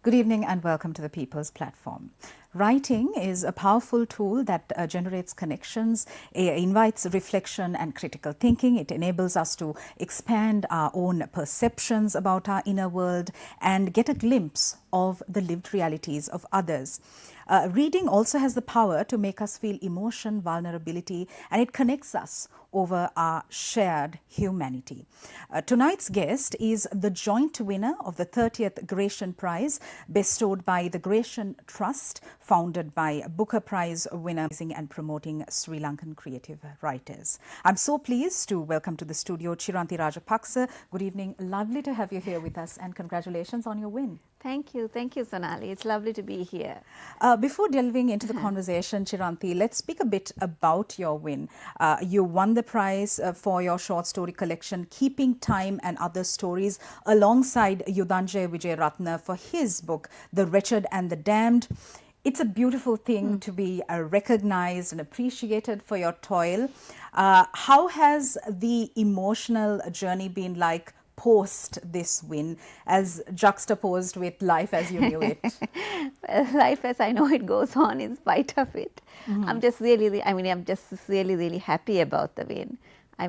Good evening and welcome to the People's Platform. Writing is a powerful tool that generates connections, invites reflection and critical thinking. It enables us to expand our own perceptions about our inner world and get a glimpse of the lived realities of others. Reading also has the power to make us feel emotion, vulnerability, and it connects us over our shared humanity. Tonight's guest is the joint winner of the 30th Gratiaen Prize bestowed by the Gratiaen Trust, founded by Booker Prize winner and promoting Sri Lankan creative writers. I'm so pleased to welcome to the studio Chiranthi Rajapaksa. Good evening. Lovely to have you here with us and congratulations on your win. Thank you, Sonali. It's lovely to be here. Before delving into the conversation, Chiranthi, let's speak a bit about your win. You won the prize for your short story collection, Keeping Time and Other Stories, alongside Yudhanjay Vijayaratna for his book, The Wretched and the Damned. It's a beautiful thing to be recognized and appreciated for your toil. How has the emotional journey been like post this win, as juxtaposed with life as you knew it? Well, life as I know it goes on in spite of it. I'm just really happy about the win. I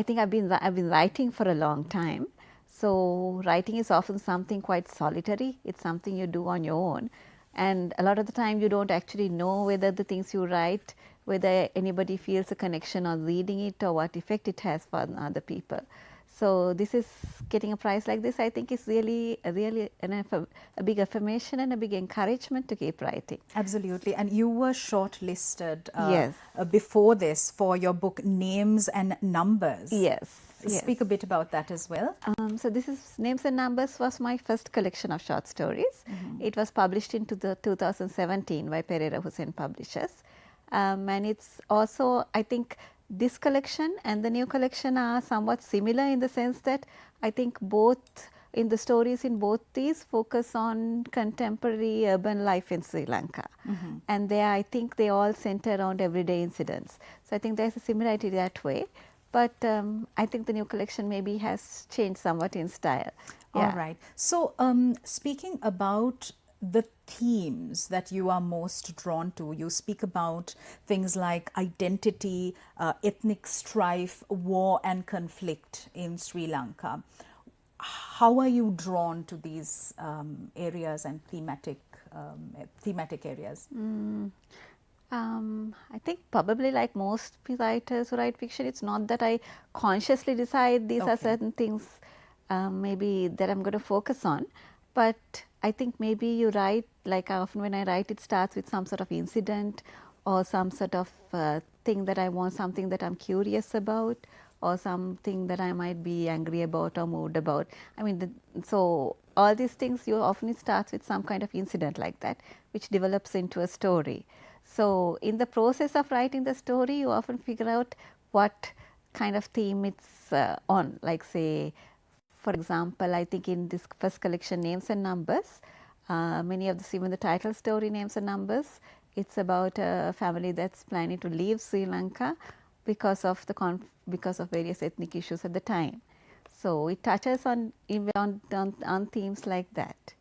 think I've been writing for a long time. So writing is often something quite solitary. It's something you do on your own. And a lot of the time you don't actually know whether the things you write, whether anybody feels a connection on reading it or what effect it has for other people. So this is getting a prize like this, I think, is really a big affirmation and a big encouragement to keep writing. Absolutely. And you were shortlisted Yes. Before this for your book Names and Numbers. Yes. Speak a bit about that as well. So this is Names and Numbers was my first collection of short stories. It was published in 2017 by Pereira Hussein Publishers. And it's also, I think, this collection and the new collection are somewhat similar in the sense that I think both in the stories in both these focus on contemporary urban life in Sri Lanka. And I think they all center around everyday incidents. So I think there's a similarity that way. But I think the new collection maybe has changed somewhat in style. Yeah. All right. So speaking about the themes that you are most drawn to, you speak about things like identity, ethnic strife, war and conflict in Sri Lanka. How are you drawn to these areas and thematic areas? I think probably like most writers who write fiction, it's not that I consciously decide these are certain things maybe that I'm going to focus on. But I think maybe you write, like often when I write, it starts with some sort of incident or some sort of thing that I want, something that I'm curious about or something that I might be angry about or moved about. I mean, so all these things, it starts with some kind of incident like that, which develops into a story. So in the process of writing the story, you often figure out what kind of theme it's on, like say, for example, I think in this first collection, Names and Numbers, many of even the title story, Names and Numbers, it's about a family that's planning to leave Sri Lanka because of various ethnic issues at the time. So it touches on themes like that.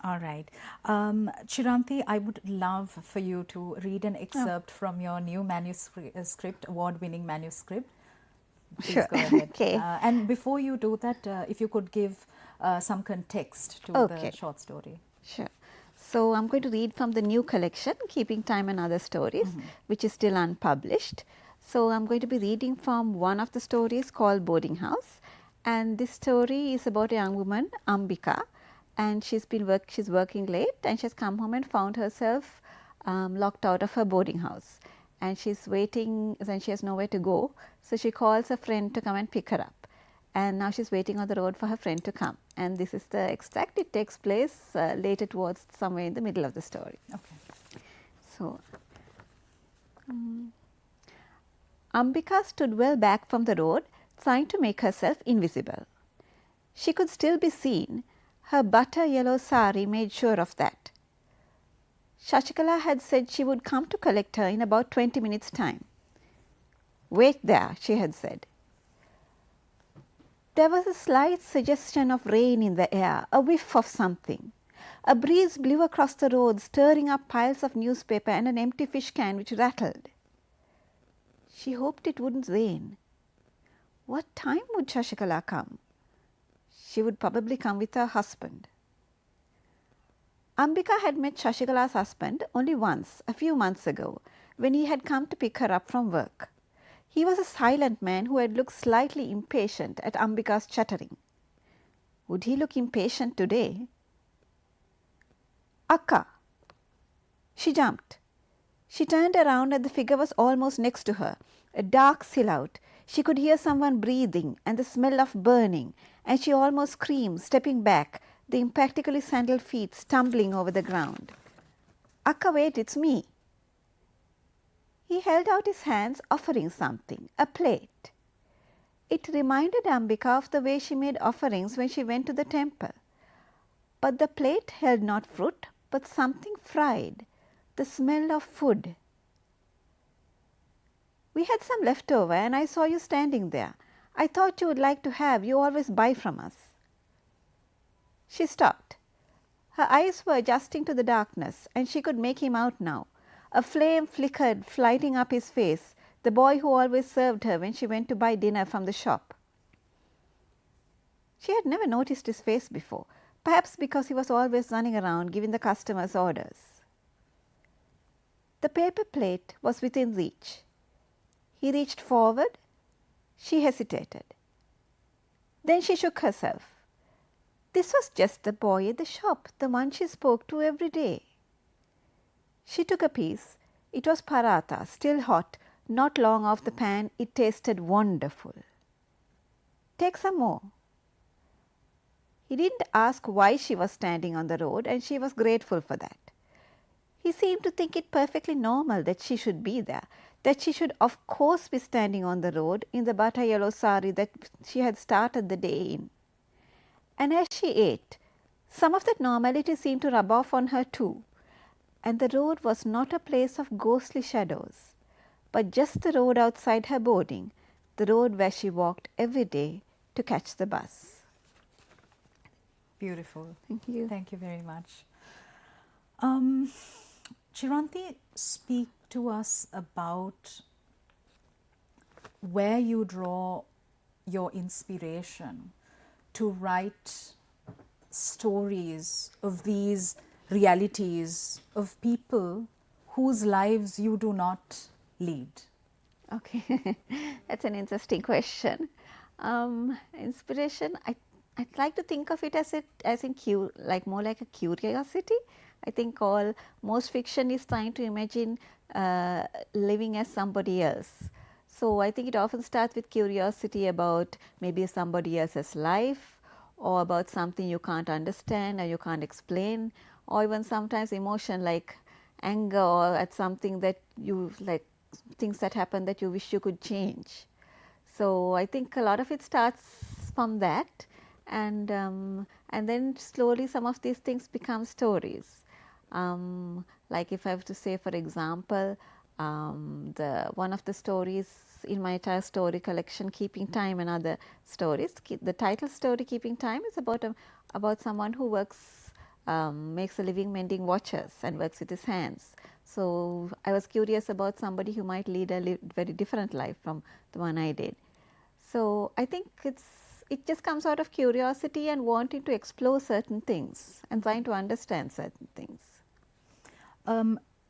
All right. Chiranthi, I would love for you to read an excerpt from your new manuscript, award-winning manuscript. Please sure. Go ahead. Okay. And before you do that, if you could give some context to the short story. Sure. So I'm going to read from the new collection, Keeping Time and Other Stories, which is still unpublished. So I'm going to be reading from one of the stories called Boarding House. And this story is about a young woman, Ambika, and she's working late and she's come home and found herself locked out of her boarding house. And she's waiting and she has nowhere to go. So she calls a friend to come and pick her up. And now she's waiting on the road for her friend to come. And this is the extract. It takes place later towards somewhere in the middle of the story. Okay. So, Ambika stood well back from the road, trying to make herself invisible. She could still be seen. Her butter yellow sari made sure of that. Shashikala had said she would come to collect her in about 20 minutes' time. Wait there, she had said. There was a slight suggestion of rain in the air, a whiff of something. A breeze blew across the road, stirring up piles of newspaper and an empty fish can which rattled. She hoped it wouldn't rain. What time would Shashikala come? She would probably come with her husband. Ambika had met Shashikala's husband only once, a few months ago, when he had come to pick her up from work. He was a silent man who had looked slightly impatient at Ambika's chattering. Would he look impatient today? Akka! She jumped. She turned around and the figure was almost next to her, a dark silhouette. She could hear someone breathing and the smell of burning, and she almost screamed, stepping back, the impractically sandaled feet stumbling over the ground. Akka, wait, it's me. He held out his hands, offering something, a plate. It reminded Ambika of the way she made offerings when she went to the temple. But the plate held not fruit, but something fried, the smell of food. We had some left over and I saw you standing there. I thought you would like to have, you always buy from us. She stopped. Her eyes were adjusting to the darkness and she could make him out now. A flame flickered, lighting up his face, the boy who always served her when she went to buy dinner from the shop. She had never noticed his face before, perhaps because he was always running around giving the customers orders. The paper plate was within reach. He reached forward. She hesitated. Then she shook herself. This was just the boy at the shop, the one she spoke to every day. She took a piece. It was paratha, still hot, not long off the pan. It tasted wonderful. Take some more. He didn't ask why she was standing on the road, and she was grateful for that. He seemed to think it perfectly normal that she should be there, that she should of course be standing on the road in the butter yellow sari that she had started the day in. And as she ate, some of that normality seemed to rub off on her too, and the road was not a place of ghostly shadows, but just the road outside her boarding, the road where she walked every day to catch the bus. Beautiful. Thank you. Thank you very much. Chiranti, speak to us about where you draw your inspiration to write stories of these realities of people whose lives you do not lead. Okay, that's an interesting question. Inspiration, I'd like to think of it as like more like a curiosity. I think most fiction is trying to imagine living as somebody else. So I think it often starts with curiosity about maybe somebody else's life, or about something you can't understand or you can't explain, or even sometimes emotion like anger, or at something that you like, things that happen that you wish you could change. So I think a lot of it starts from that, and then slowly some of these things become stories. Like if I have to say, for example, one of the stories in my entire story collection, Keeping Time and Other Stories, the title story Keeping Time is about someone who works, makes a living mending watches and works with his hands. So I was curious about somebody who might lead a very different life from the one I did. So I think it just comes out of curiosity and wanting to explore certain things and trying to understand certain things.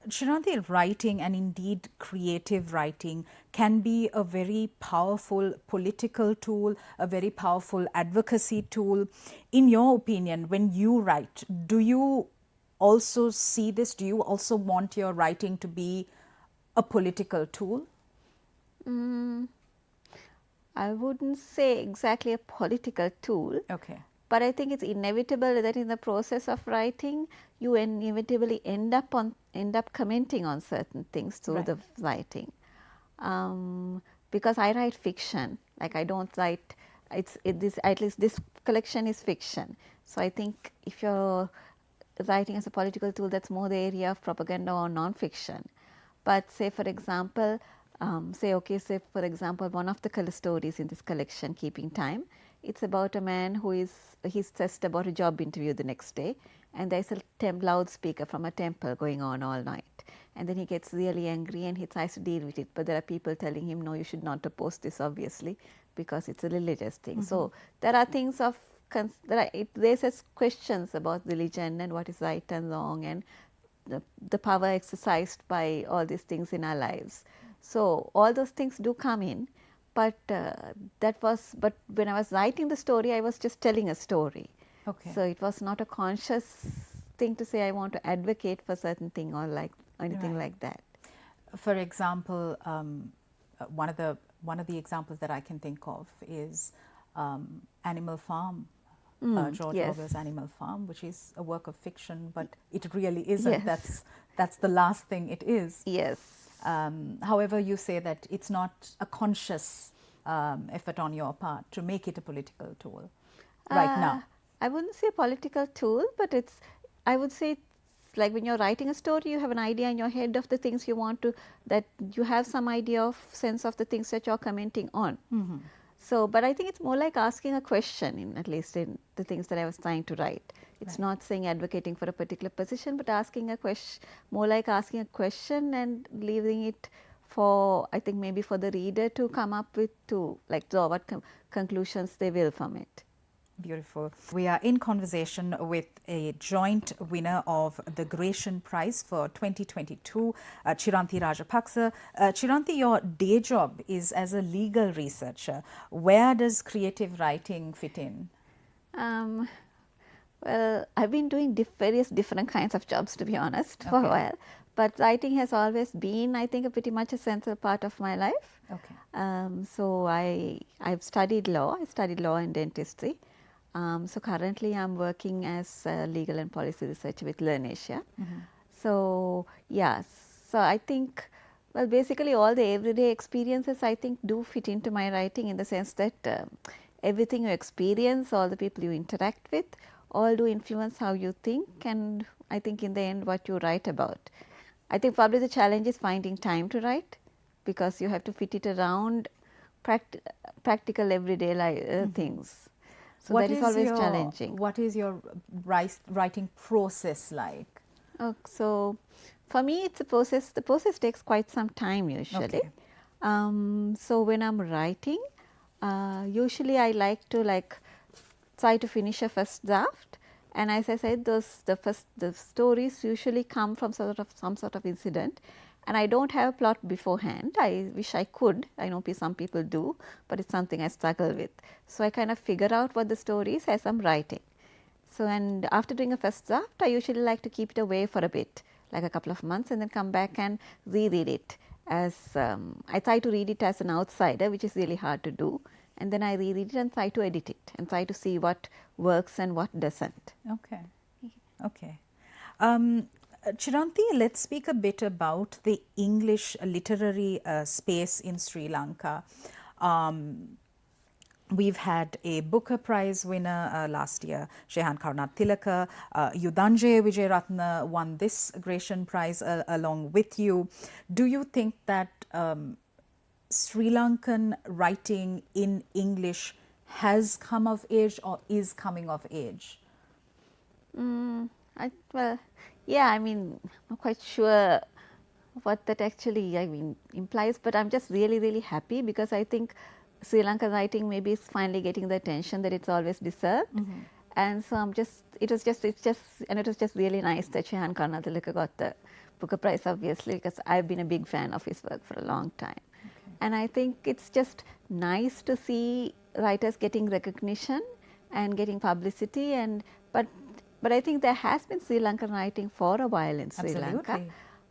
Chiranti, writing, and indeed creative writing, can be a very powerful political tool, a very powerful advocacy tool. In your opinion, when you write, do you also see this? Do you also want your writing to be a political tool? I wouldn't say exactly a political tool. Okay. But I think it's inevitable that in the process of writing, you inevitably end up commenting on certain things through the writing. Because I write fiction, like I don't write, at least this collection is fiction. So I think if you're writing as a political tool, that's more the area of propaganda or non-fiction. But say for example, one of the stories in this collection, Keeping Time, it's about a man he's stressed about a job interview the next day, and there's a loudspeaker from a temple going on all night, and then he gets really angry and he tries to deal with it, but there are people telling him, no, you should not oppose this, obviously, because it's a religious thing. So there are things of it raises questions about religion and what is right and wrong, and the power exercised by all these things in our lives. So all those things do come in, but but when I was writing the story, I was just telling a story. Okay. So it was not a conscious thing to say I want to advocate for certain thing or like anything like that. For example, one of the examples that I can think of is Animal Farm. George Orwell's Animal Farm, which is a work of fiction, but it really isn't. That's the last thing it is. Yes. However, you say that it's not a conscious effort on your part to make it a political tool right now. I wouldn't say a political tool, but I would say it's like when you're writing a story, you have an idea in your head of the things you want to, that you have some idea of sense of the things that you're commenting on. So, but I think it's more like asking a question, at least in the things that I was trying to write. It's not saying advocating for a particular position, but asking a question, more like asking a question and leaving it for, I think maybe for the reader to come up with, to like draw what conclusions they will from it. Beautiful. We are in conversation with a joint winner of the Gratiaen Prize for 2022, Chiranthi Rajapaksa. Chiranthi, your day job is as a legal researcher. Where does creative writing fit in? Well, I've been doing various different kinds of jobs, to be honest, for a while. But writing has always been, I think, a pretty much a central part of my life. Okay. So I've studied law. I studied law and dentistry. So currently I'm working as a legal and policy researcher with LearnAsia. So yes, so I think, well, basically all the everyday experiences I think do fit into my writing, in the sense that everything you experience, all the people you interact with, all do influence how you think, and I think in the end what you write about. I think probably the challenge is finding time to write, because you have to fit it around practical everyday things. So that is always challenging. What is your writing process like? So for me it's a process. The process takes quite some time usually. So when I'm writing, usually I like to try to finish a first draft, and as I said, the stories usually come from some sort of incident, and I don't have a plot beforehand. I wish I could. I know some people do, but it's something I struggle with. So I kind of figure out what the story is as I'm writing. So, and after doing a first draft, I usually like to keep it away for a bit, like a couple of months, and then come back and reread it. As I try to read it as an outsider, which is really hard to do, and then I reread it and try to edit it and try to see what works and what doesn't. Okay. Okay. Chiranthi, let's speak a bit about the English literary space in Sri Lanka. We've had a Booker Prize winner last year, Shehan Karunath Tilaka. Yudhanjaya Wijeratna won this Gratiaen Prize along with you. Do you think that Sri Lankan writing in English has come of age or is coming of age? Well, yeah, I mean, I'm not quite sure what that actually implies, but I'm just really, really happy, because I think Sri Lankan writing maybe is finally getting the attention that it's always deserved. And so it was just really nice that Shehan Karunath Tilaka got the Booker Prize, obviously, because I've been a big fan of his work for a long time. And I think it's just nice to see writers getting recognition and getting publicity, but I think there has been Sri Lankan writing for a while in Sri Lanka.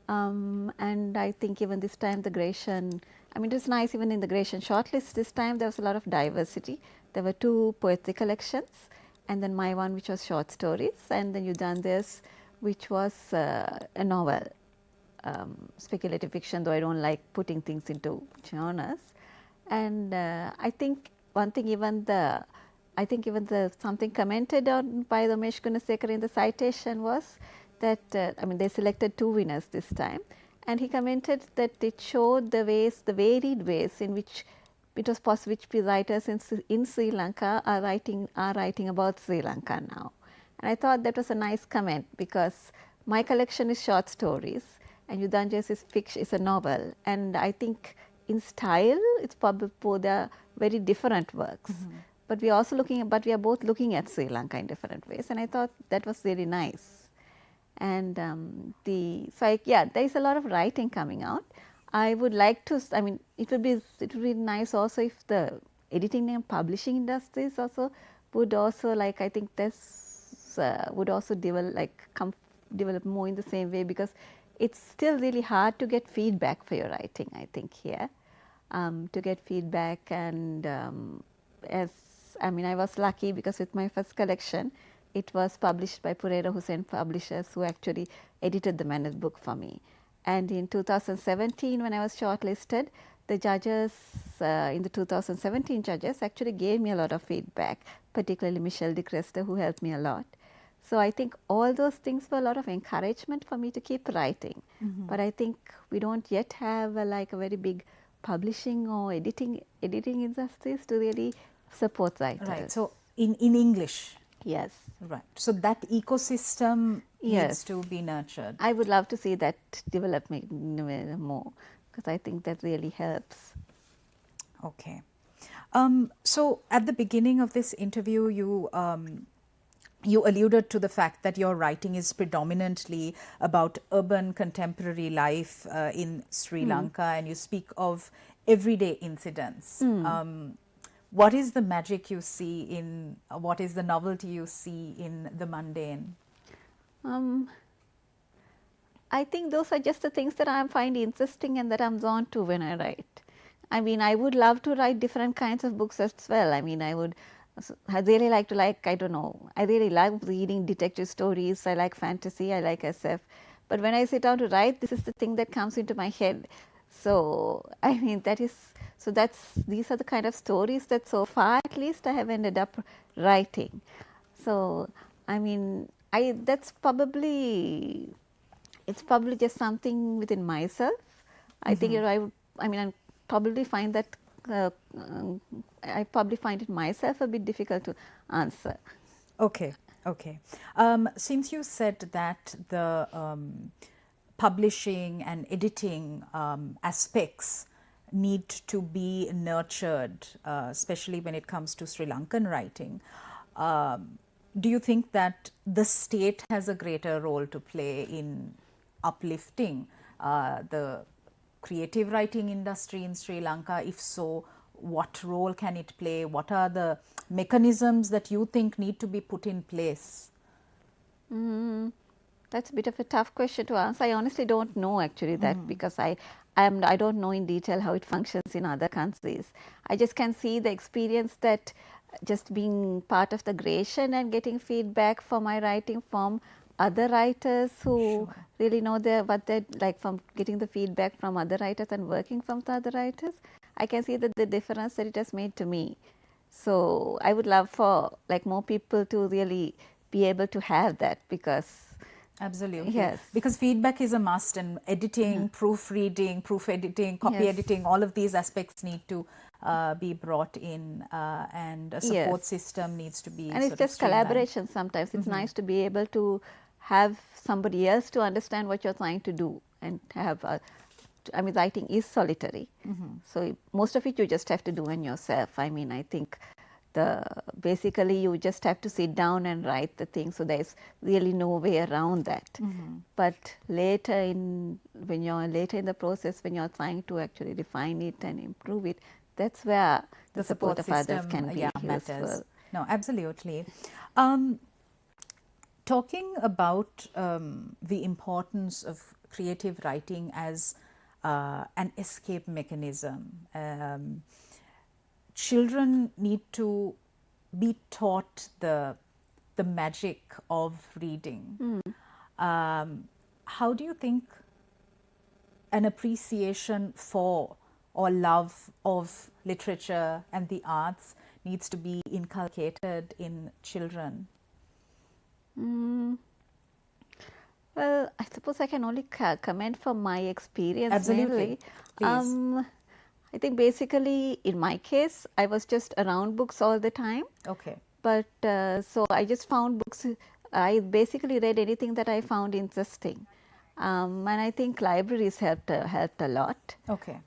And I think even this time the Gratiaen, I mean, it was nice even in the Gratiaen shortlist this time there was a lot of diversity. There were 2 poetry collections, and then my one which was short stories, and then Yudhanjaya's which was a novel, speculative fiction, though I don't like putting things into genres. And I think one thing, something commented on by Ramesh Gunasekar in the citation was that, I mean, they selected 2 winners this time, and he commented that it showed the varied ways in which it was possible, which writers in Sri Lanka are writing about Sri Lanka now. And I thought that was a nice comment, because my collection is short stories and Yudanja's is fiction, is a novel, and I think in style it's probably they're very different works. But we are also both looking at Sri Lanka in different ways, and I thought that was really nice. And there is a lot of writing coming out. I would like to, I mean, it would be nice also if the editing and publishing industries also would also, like, I think this would also develop more in the same way, because it's still really hard to get feedback for your writing, I think, here. To get feedback, and I was lucky because with my first collection, it was published by Purera Hussain Publishers, who actually edited the manuscript book for me. And in 2017, when I was shortlisted, the judges, in the 2017 judges, actually gave me a lot of feedback, particularly Michelle de Cresta, who helped me a lot. So I think all those things were a lot of encouragement for me to keep writing. But I think we don't yet have a very big publishing or editing industries to really support writers. Right. So in English. Yes. Right. So that ecosystem needs to be nurtured. I would love to see that developing more, because I think that really helps. Okay. So at the beginning of this interview, you alluded to the fact that your writing is predominantly about urban contemporary life in Sri Lanka, and you speak of everyday incidents. What is the magic you see in, what is the novelty you see in the mundane? I think those are just the things that I find interesting and that I'm drawn to when I write. I mean, I would love to write different kinds of books as well. I mean, I really like to, I don't know, I really like reading detective stories. I like fantasy, I like SF. But when I sit down to write, this is the thing that comes into my head. So, I mean, these are the kind of stories that so far at least I have ended up writing. So, I mean, it's probably just something within myself. I think I probably find that I probably find it myself a bit difficult to answer. Okay, okay. Since you said that the publishing and editing aspects need to be nurtured, especially when it comes to Sri Lankan writing, do you think that the state has a greater role to play in uplifting the creative writing industry in Sri Lanka? If so, what role can it play? What are the mechanisms that you think need to be put in place? That's a bit of a tough question to answer. I honestly don't know actually that, because I don't know in detail how it functions in other countries. I just can see the experience that just being part of the Gratiaen and getting feedback for my writing from other writers who really know what they're like, from getting the feedback from other writers and working from the other writers. I can see that the difference that it has made to me. So I would love for more people to really be able to have that, because absolutely, yes, because feedback is a must, and editing, proofreading, proof editing, copy editing, all of these aspects need to be brought in, and a support system needs to be and it's just collaboration. Sometimes it's nice to be able to have somebody else to understand what you're trying to do, and have writing is solitary, so most of it you just have to do in yourself. I mean, I think basically you just have to sit down and write the thing, so there's really no way around that. But when you're later in the process, when you're trying to actually refine it and improve it, that's where the support of others can be useful. Matters. No, absolutely. Talking about the importance of creative writing as an escape mechanism, children need to be taught the magic of reading. How do you think an appreciation for or love of literature and the arts needs to be inculcated in children? Well, I suppose I can only comment from my experience. Absolutely. Mainly. I think basically in my case, I was just around books all the time. Okay. But so I just found books I basically read anything that I found interesting. And I think libraries helped a lot. Okay.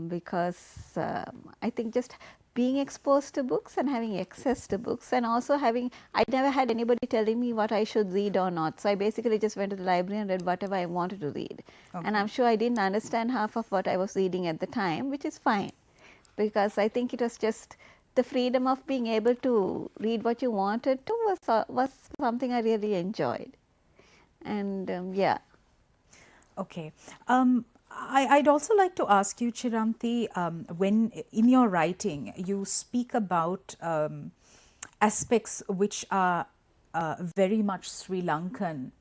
Because I think just being exposed to books and having access to books, and also I never had anybody telling me what I should read or not. So I basically just went to the library and read whatever I wanted to read. Okay. And I'm sure I didn't understand half of what I was reading at the time, which is fine, because I think it was just the freedom of being able to read what you wanted to was something I really enjoyed. And yeah. Okay. I'd also like to ask you, Chiranti, when in your writing you speak about aspects which are very much Sri Lankan,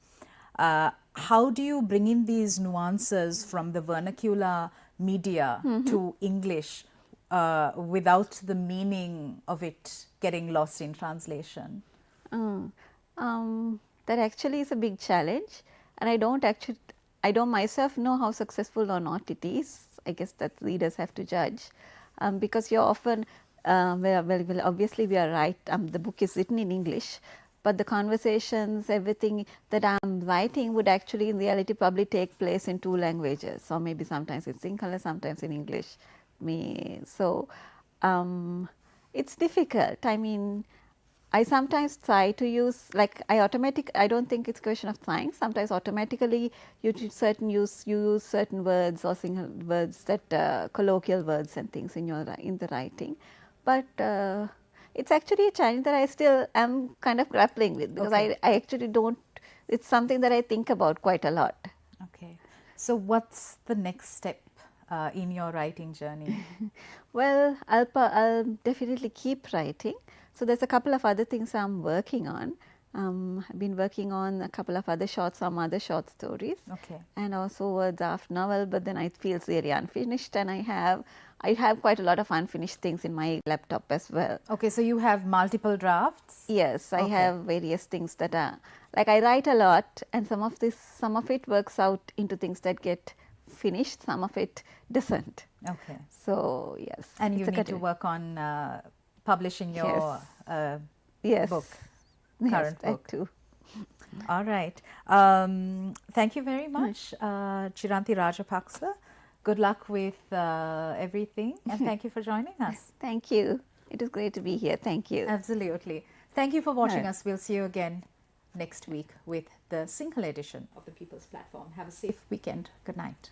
how do you bring in these nuances from the vernacular media to English without the meaning of it getting lost in translation? That actually is a big challenge, and I don't myself know how successful or not it is. I guess that readers have to judge, because you're often, well, obviously we are right. The book is written in English, but the conversations, everything that I'm writing would actually in reality probably take place in 2 languages, or maybe sometimes in Sinhala, sometimes in English. So it's difficult. I mean, I sometimes try to use, like I don't think it's a question of trying. Sometimes automatically you use certain words or single words, that colloquial words and things in the writing. But it's actually a challenge that I still am kind of grappling with, because I actually don't, it's something that I think about quite a lot. Okay. So what's the next step in your writing journey? Well, I'll definitely keep writing. So there's a couple of other things I'm working on. I've been working on a couple of other some other short stories, and also a draft novel. But then it feels really unfinished, and I have quite a lot of unfinished things in my laptop as well. Okay, so you have multiple drafts? Yes, I have various things that are like I write a lot, and some of it works out into things that get finished. Some of it doesn't. Okay. So yes, and you need to work on publishing your book, current book. Too. All right. Thank you very much, Chiranti Rajapaksa. Good luck with everything, and thank you for joining us. Thank you. It was great to be here. Thank you. Absolutely. Thank you for watching us. We'll see you again next week with the single edition of the People's Platform. Have a safe weekend. Good night.